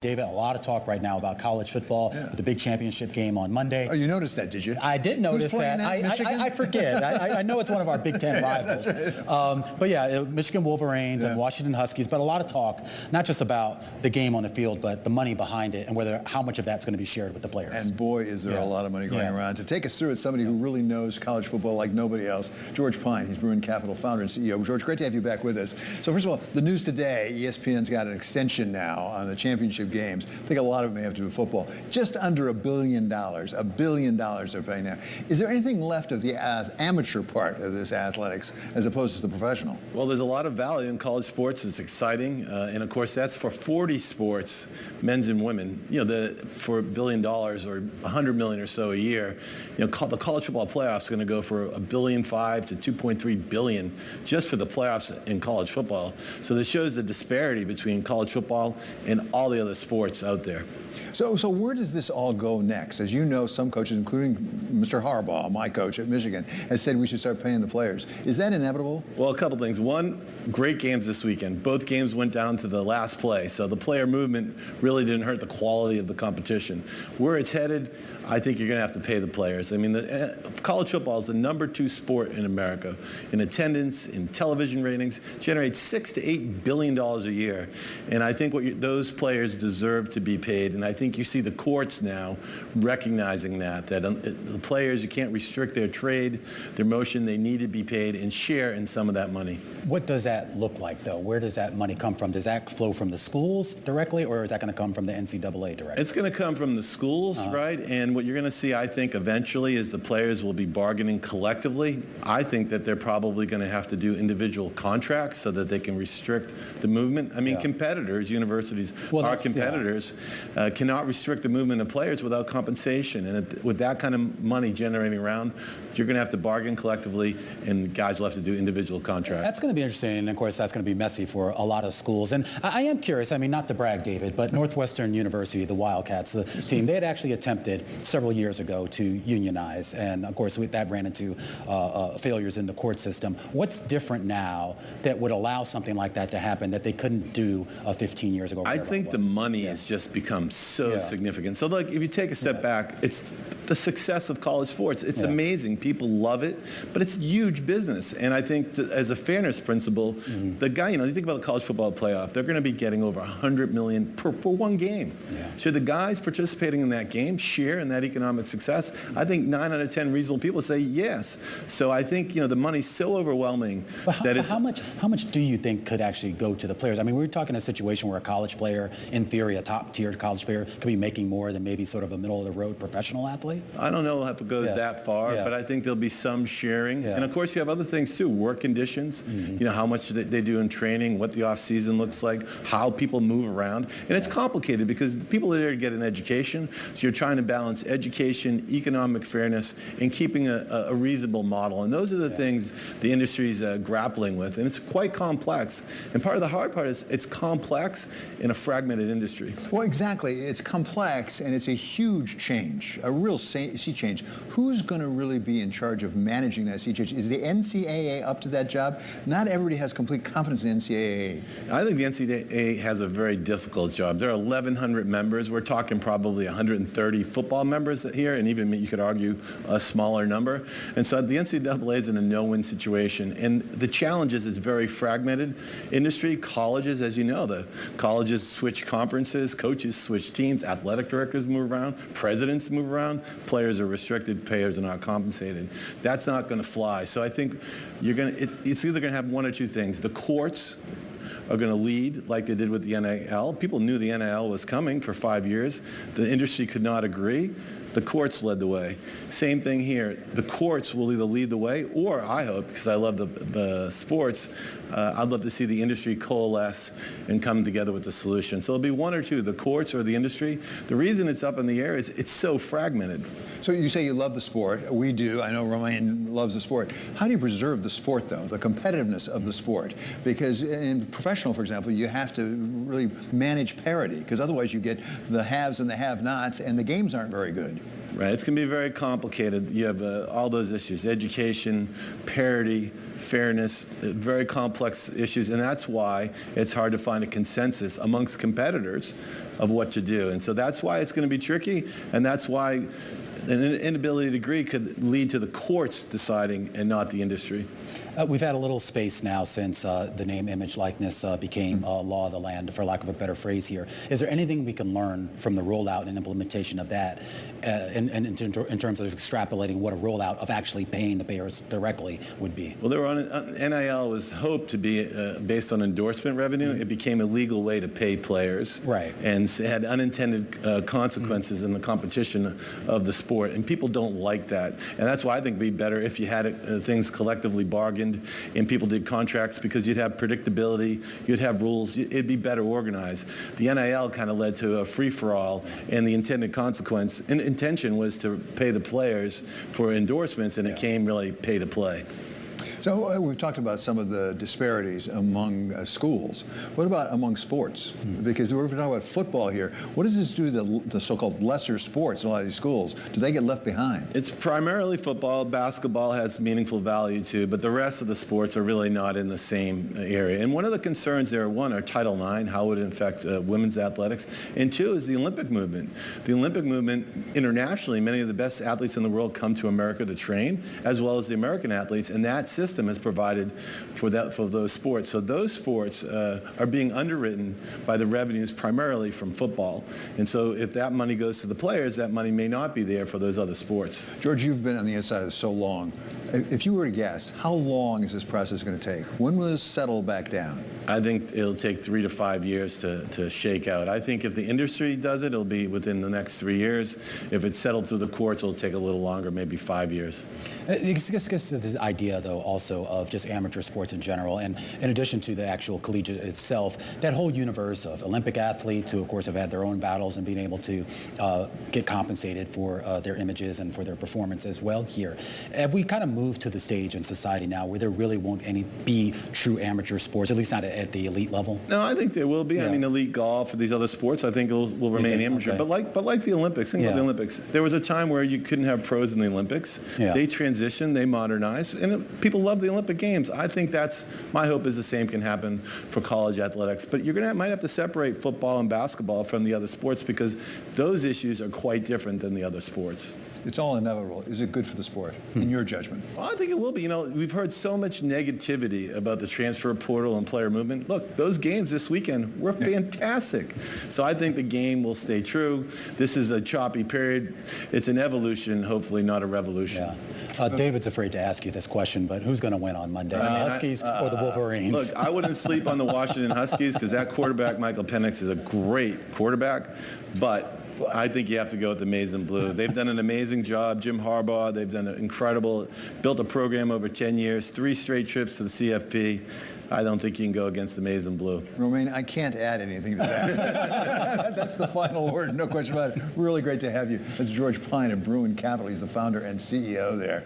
David, a lot of talk right now about college football with the big championship game on Monday. Oh, you noticed that, did you? I did notice that. I forget. I know it's one of our Big Ten rivals. Right. But yeah, Michigan Wolverines and Washington Huskies. But a lot of talk, not just about the game on the field, but the money behind it and how much of that's going to be shared with the players. And boy, is there a lot of money going around. To take us through it, somebody who really knows college football like nobody else, George Pyne. He's Bruin Capital founder and CEO. George, great to have you back with us. So first of all, the news today, ESPN's got an extension now on the championship games. I think a lot of it may have to do with football. Just under $1 billion. $1 billion they're paying now. Is there anything left of the amateur part of this athletics as opposed to the professional? Well, there's a lot of value in college sports. It's exciting. And of course, that's for 40 sports, men's and women. You know, for $1 billion or $100 million or so a year, you know, the college football playoffs are going to go for $1.5 billion to $2.3 billion just for the playoffs in college football. So this shows the disparity between college football and all the other sports out there. So where does this all go next? As you know, some coaches, including Mr. Harbaugh, my coach at Michigan, has said we should start paying the players. Is that inevitable? Well, a couple things. One, great games this weekend. Both games went down to the last play, so the player movement really didn't hurt the quality of the competition. Where it's headed, I think you're going to have to pay the players. I mean, college football is the #2 sport in America. In attendance, in television ratings, generates $6 to $8 billion a year. And I think those players deserve to be paid. And I think you see the courts now recognizing that the players, you can't restrict their trade, their motion, they need to be paid and share in some of that money. What does that look like, though? Where does that money come from? Does that flow from the schools directly, or is that going to come from the NCAA directly? It's going to come from the schools, right? And what you're going to see, I think, eventually is the players will be bargaining collectively. I think that they're probably going to have to do individual contracts so that they can restrict the movement. I mean, competitors, universities are competitors, cannot restrict the movement of players without compensation. And with that kind of money generating around, you're going to have to bargain collectively, and guys will have to do individual contracts. That's going to be interesting, and of course, that's going to be messy for a lot of schools. And I am curious, I mean, not to brag, David, but Northwestern University, the Wildcats, the team, they had actually attempted several years ago to unionize, and of course, that ran into failures in the court system. What's different now that would allow something like that to happen that they couldn't do 15 years ago? I think the money has just become so significant. So look, if you take a step back, it's the success of college sports. It's amazing. People love it, but it's huge business. And I think as a fairness principle, the guy, you know, you think about the college football playoff, they're going to be getting over $100 million for one game. Should the guys participating in that game share in that economic success? I think 9 out of 10 reasonable people say yes. So I think, you know, the money's so overwhelming that it's... How much do you think could actually go to the players? I mean, we're talking a situation where a college player, in theory, a top-tier college player, could be making more than maybe sort of a middle-of-the-road professional athlete? I don't know if it goes that far, but I think there'll be some sharing. And of course, you have other things too, work conditions, you know, how much they do in training, what the off-season looks like, how people move around. And it's complicated because people are there to get an education, so you're trying to balance education, economic fairness, and keeping a reasonable model. And those are the things the industry's grappling with. And it's quite complex. And part of the hard part is it's complex in a fragmented industry. Well, exactly. It's complex, and it's a huge change, a real sea change. Who's going to really be in charge of managing that sea change? Is the NCAA up to that job? Not everybody has complete confidence in the NCAA. I think the NCAA has a very difficult job. There are 1,100 members. We're talking probably 130 football members here, and even you could argue a smaller number. And so the NCAA is in a no-win situation. And the challenge is it's very fragmented industry. Colleges, as you know, the colleges switch conferences, coaches switch teams, athletic directors move around, presidents move around, players are restricted, players are not compensated. That's not going to fly. So I think it's either going to have one or two things. The courts are going to lead like they did with the NIL. People knew the NIL was coming for 5 years. The industry could not agree. The courts led the way. Same thing here. The courts will either lead the way, or I hope, because I love the sports, I'd love to see the industry coalesce and come together with the solution. So it'll be one or two, the courts or the industry. The reason it's up in the air is it's so fragmented. So you say you love the sport. We do. I know Romaine loves the sport. How do you preserve the sport, though, the competitiveness of the sport? Because in professional, for example, you have to really manage parity, because otherwise you get the haves and the have-nots, and the games aren't very good. Right, it's going to be very complicated. You have all those issues: education, parity, fairness, very complex issues, and that's why it's hard to find a consensus amongst competitors of what to do. And so that's why it's going to be tricky, and that's why an inability to agree could lead to the courts deciding and not the industry. We've had a little space now since the name, image, likeness became law of the land, for lack of a better phrase here. Is there anything we can learn from the rollout and implementation of that in terms of extrapolating what a rollout of actually paying the payers directly would be? Well, NIL was hoped to be based on endorsement revenue. It became a legal way to pay players. Right. And had unintended consequences in the competition of the sport. And people don't like that. And that's why I think it would be better if you had things collectively bargained and people did contracts, because you'd have predictability, you'd have rules, it'd be better organized. The NIL kind of led to a free-for-all, and the intended consequence and intention was to pay the players for endorsements, and it came really pay to play. So we've talked about some of the disparities among schools. What about among sports? Because we're talking about football here. What does this do to the so-called lesser sports in a lot of these schools? Do they get left behind? It's primarily football. Basketball has meaningful value too, but the rest of the sports are really not in the same area. And one of the concerns there, one, are Title IX, how would it affect women's athletics? And two is the Olympic movement. The Olympic movement, internationally, many of the best athletes in the world come to America to train, as well as the American athletes, and that system is provided for those sports. So those sports are being underwritten by the revenues primarily from football. And so if that money goes to the players, that money may not be there for those other sports. George, you've been on the inside of this so long. If you were to guess, how long is this process going to take? When will this settle back down? I think it'll take 3 to 5 years to shake out. I think if the industry does it, it'll be within the next 3 years. If it's settled through the courts, it'll take a little longer, maybe 5 years. It gets to this idea, though, also of just amateur sports in general, and in addition to the actual collegiate itself, that whole universe of Olympic athletes who, of course, have had their own battles and being able to get compensated for their images and for their performance as well here. Have we kind of moved to the stage in society now where there really won't be true amateur sports, at least not at the elite level? No, I think there will be. Yeah. I mean, elite golf or these other sports, I think will remain amateur. Okay. But like the Olympics, think about the Olympics. There was a time where you couldn't have pros in the Olympics. Yeah. They transitioned, they modernized, and people love the Olympic Games. I think my hope is the same can happen for college athletics. But you're might have to separate football and basketball from the other sports, because those issues are quite different than the other sports. It's all inevitable. Is it good for the sport, in your judgment? Well, I think it will be. You know, we've heard so much negativity about the transfer portal and player movement. Look, those games this weekend were fantastic. So I think the game will stay true. This is a choppy period. It's an evolution, hopefully not a revolution. Yeah. David's afraid to ask you this question, but who's going to win on Monday, the Huskies or the Wolverines? Look, I wouldn't sleep on the Washington Huskies, because that quarterback, Michael Penix, is a great quarterback, but I think you have to go with the maize and blue. They've done an amazing job. Jim Harbaugh, they've done an incredible, built a program over 10 years, 3 straight trips to the CFP. I don't think you can go against the maize and blue. Romaine, I can't add anything to that. That's the final word, no question about it. Really great to have you. That's George Pyne of Bruin Capital. He's the founder and CEO there.